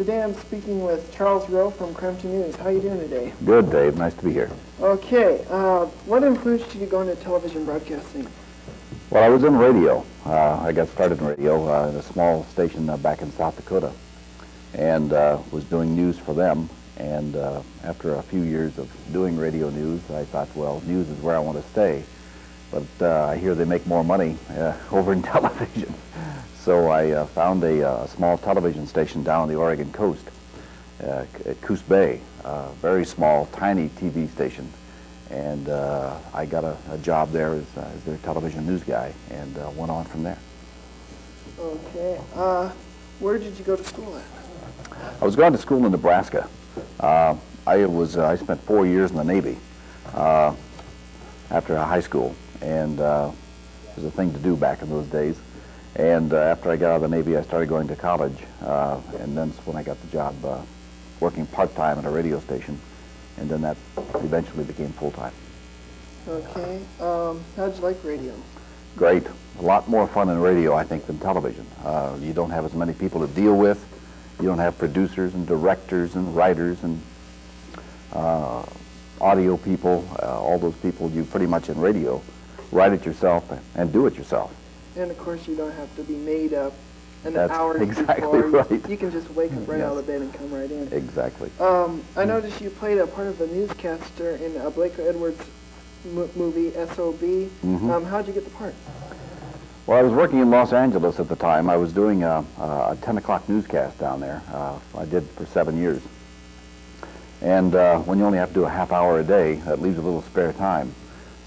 Today I'm speaking with Charles Rowe from KREM News. How are you doing today? Good, Dave. Nice to be here. Okay. What influenced you to go into television broadcasting? Well, I was in radio. I got started in radio at a small station back in South Dakota, and was doing news for them. And after a few years of doing radio news, I thought, well, news is where I want to stay. But I hear they make more money over in television. So I found a small television station down on the Oregon coast at Coos Bay, very small, tiny TV station. And I got a job there as their television news guy, and went on from there. Okay. Where did you go to school at? I was going to school in Nebraska. I spent 4 years in the Navy after high school, and it was a thing to do back in those days. And after I got out of the Navy, I started going to college, and then when I got the job working part-time at a radio station, and then that eventually became full-time. Okay. How'd you like radio? Great. A lot more fun in radio, I think, than television. You don't have as many people to deal with. You don't have producers and directors and writers and audio people, all those people. You pretty much in radio write it yourself and do it yourself. And of course you don't have to be made up an That's hour exactly before. right. You can just wake up right Yes. out of bed and come right in. Exactly. I noticed you played a part of a newscaster in a Blake Edwards movie, S.O.B. How'd you get the part? Well, I was working in Los Angeles at the time. I was doing a 10 o'clock newscast down there. I did for 7 years. And when you only have to do a half hour a day, that leaves a little spare time.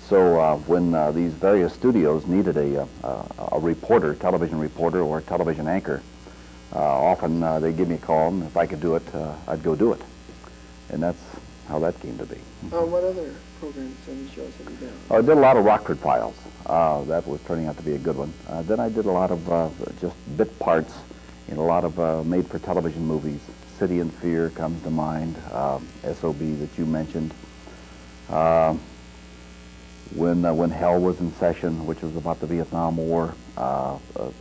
So when these various studios needed a reporter, television reporter or television anchor, often they'd give me a call, and if I could do it, I'd go do it. And that's how that came to be. What other programs and shows have you done? I did a lot of Rockford Files. That was turning out to be a good one. Then I did a lot of just bit parts in a lot of made-for-television movies. City and Fear comes to mind, S.O.B. that you mentioned. When Hell was in Session, which was about the Vietnam War,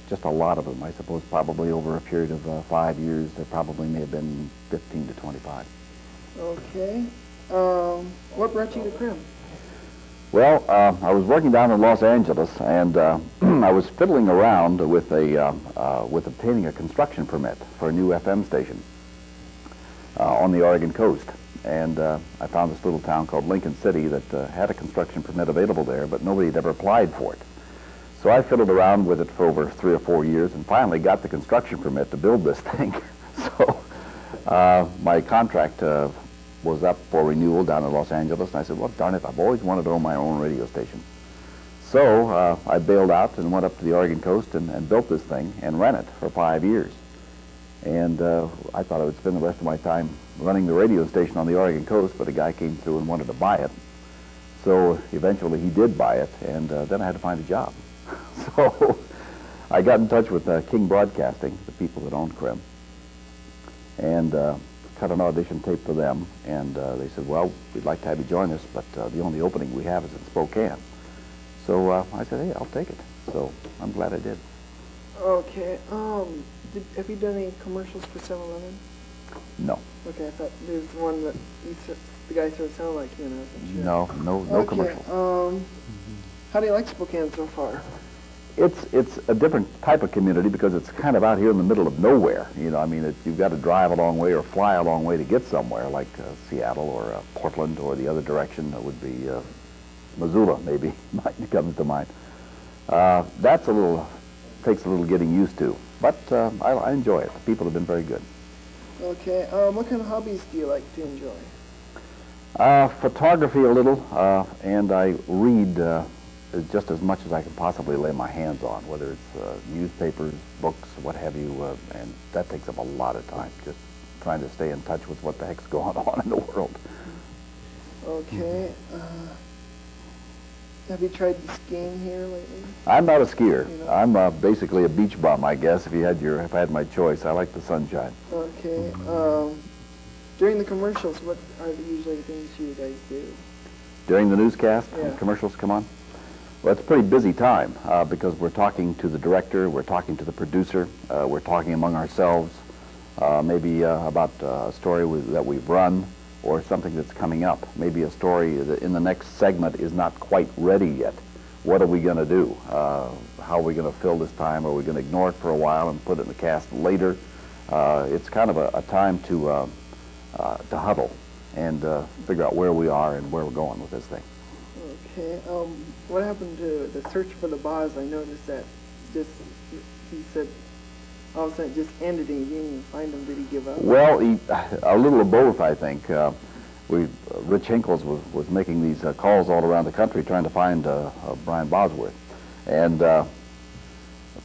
just a lot of them. I suppose probably over a period of 5 years, there probably may have been 15 to 25. Okay. What brought you to KREM? Well, I was working down in Los Angeles, and I was fiddling around with obtaining a construction permit for a new FM station on the Oregon coast. And I found this little town called Lincoln City that had a construction permit available there, but nobody had ever applied for it. So I fiddled around with it for over 3 or 4 years and finally got the construction permit to build this thing. So my contract was up for renewal down in Los Angeles, and I said, well, darn it, I've always wanted to own my own radio station. So I bailed out and went up to the Oregon coast and built this thing and ran it for 5 years. And I thought I would spend the rest of my time running the radio station on the Oregon coast, but a guy came through and wanted to buy it. So eventually he did buy it, and then I had to find a job. So I got in touch with King Broadcasting, the people that owned KREM, and cut an audition tape for them, and they said, well, we'd like to have you join us, but the only opening we have is in Spokane. So I said, hey, I'll take it. So I'm glad I did. Okay. Have you done any commercials for 7-Eleven? No. Okay, I thought there was one that the guy sort of sounded like you, and I wasn't sure. No Okay, commercials. How do you like Spokane so far? It's a different type of community because it's kind of out here in the middle of nowhere. You know, I mean, you've got to drive a long way or fly a long way to get somewhere, like Seattle or Portland, or the other direction that would be Missoula, maybe, comes to mind. That's takes a little getting used to, but I enjoy it. The people have been very good. Okay, what kind of hobbies do you like to enjoy? Photography a little, and I read just as much as I can possibly lay my hands on, whether it's newspapers, books, what have you, and that takes up a lot of time, just trying to stay in touch with what the heck's going on in the world. Okay. Have you tried skiing here lately? I'm not a skier. You know? I'm basically a beach bum, I guess, if I had my choice. I like the sunshine. Okay. During the commercials, what are usually the things you guys do? During the newscast, yeah. Commercials come on? Well, it's a pretty busy time because we're talking to the director, we're talking to the producer, we're talking among ourselves. maybe about a story that we've run, or something that's coming up. Maybe a story that in the next segment is not quite ready yet. What are we going to do? How are we going to fill this time? Are we going to ignore it for a while and put it in the cast later? It's kind of a time to huddle and figure out where we are and where we're going with this thing. Okay. What happened to the search for the boss? I noticed that he said all of a sudden it just ended and you didn't even find him. Did he give up? Well, a little of both, I think. Rich Hinkles was making these calls all around the country trying to find Brian Bosworth, and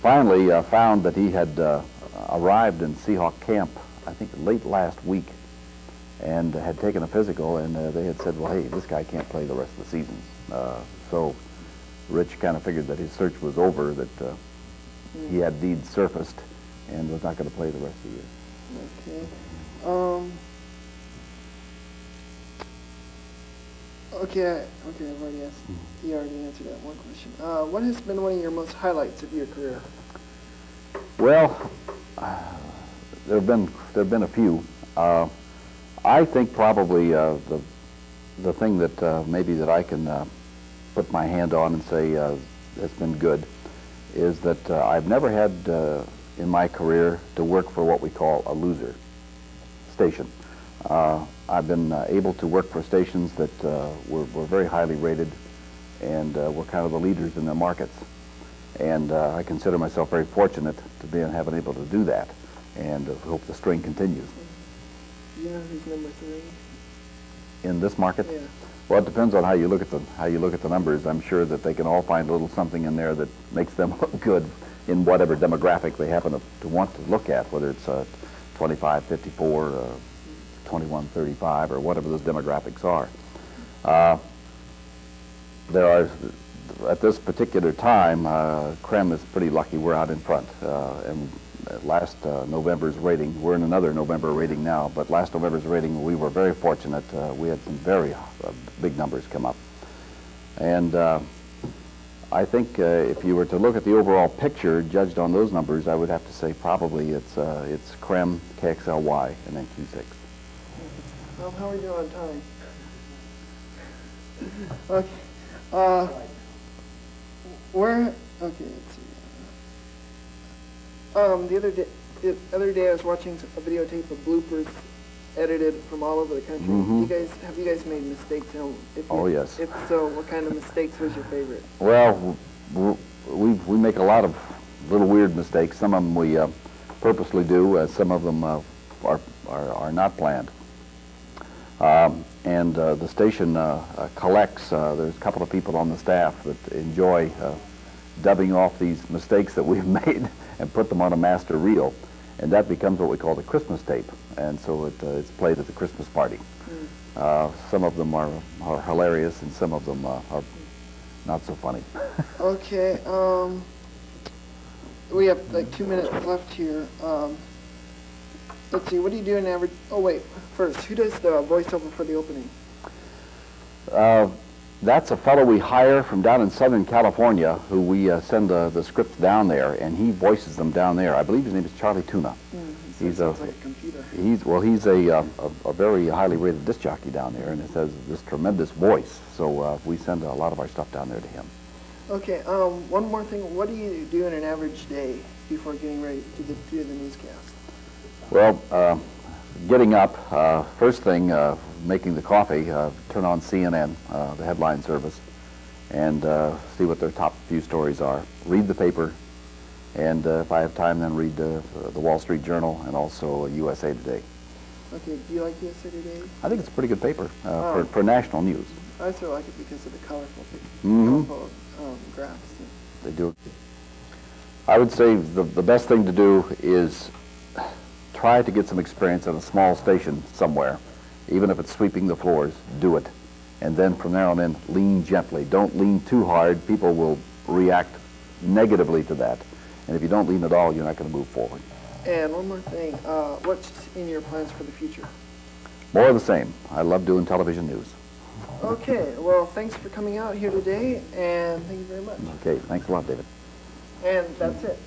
finally found that he had arrived in Seahawk Camp, I think late last week, and had taken a physical, and they had said, well, hey, this guy can't play the rest of the season. So Rich kind of figured that his search was over, that he had indeed surfaced and was not going to play the rest of the year. Okay. Okay, I've already asked. You already answered that one question. What has been one of your most highlights of your career? Well, there have been a few. I think probably the thing that maybe that I can put my hand on and say has been good is that I've never had in my career to work for what we call a loser station. I've been able to work for stations that were very highly rated and were kind of the leaders in their markets. And I consider myself very fortunate to have been able to do that, and hope the string continues. Do you know who's number 3? In this market? Yeah. Well, it depends on how you look at the numbers. I'm sure that they can all find a little something in there that makes them look good in whatever demographic they happen to want to look at, whether it's 25, 54, 21, 35, or whatever those demographics are. There are, at this particular time, KREM is pretty lucky. We're out in front. And last November's rating, we're in another November rating now, but last November's rating, we were very fortunate. We had some very big numbers come up. And I think if you were to look at the overall picture, judged on those numbers, I would have to say probably it's KREM, KXLY, and then Q6. How are we doing on time? Okay. Okay, let's see. The other day I was watching a videotape of bloopers edited from all over the country. Mm-hmm. Have you guys made mistakes? Yes. If so, what kind of mistakes was your favorite? Well, we make a lot of little weird mistakes. Some of them we purposely do. Some of them are not planned. And the station collects, there's a couple of people on the staff that enjoy dubbing off these mistakes that we've made and put them on a master reel. And that becomes what we call the Christmas tape. And so it's played at the Christmas party. Some of them are hilarious, and some of them are not so funny. Okay, we have like 2 minutes left here. Let's see, what do you do in average? Oh wait, first, who does the voiceover for the opening? That's a fellow we hire from down in Southern California, who we send the scripts down there, and he voices them down there. I believe his name is Charlie Tuna. He's like a computer. He's a very highly rated disc jockey down there, and it has this tremendous voice. So we send a lot of our stuff down there to him. Okay, one more thing. What do you do in an average day before getting ready to do the newscast? Well, getting up, first thing, making the coffee, turn on CNN, the headline service, and see what their top few stories are. Read the paper, and if I have time, then read the Wall Street Journal and also USA Today. Okay, do you like USA Today? I think it's a pretty good paper for national news. I also like it because of the colorful graphs. They do. I would say the best thing to do is try to get some experience at a small station somewhere. Even if it's sweeping the floors, do it. And then from there on in, lean gently. Don't lean too hard. People will react negatively to that. And if you don't lean at all, you're not going to move forward. And one more thing, what's in your plans for the future? More of the same. I love doing television news. Okay, well, thanks for coming out here today, and thank you very much. Okay, thanks a lot, David. And that's it.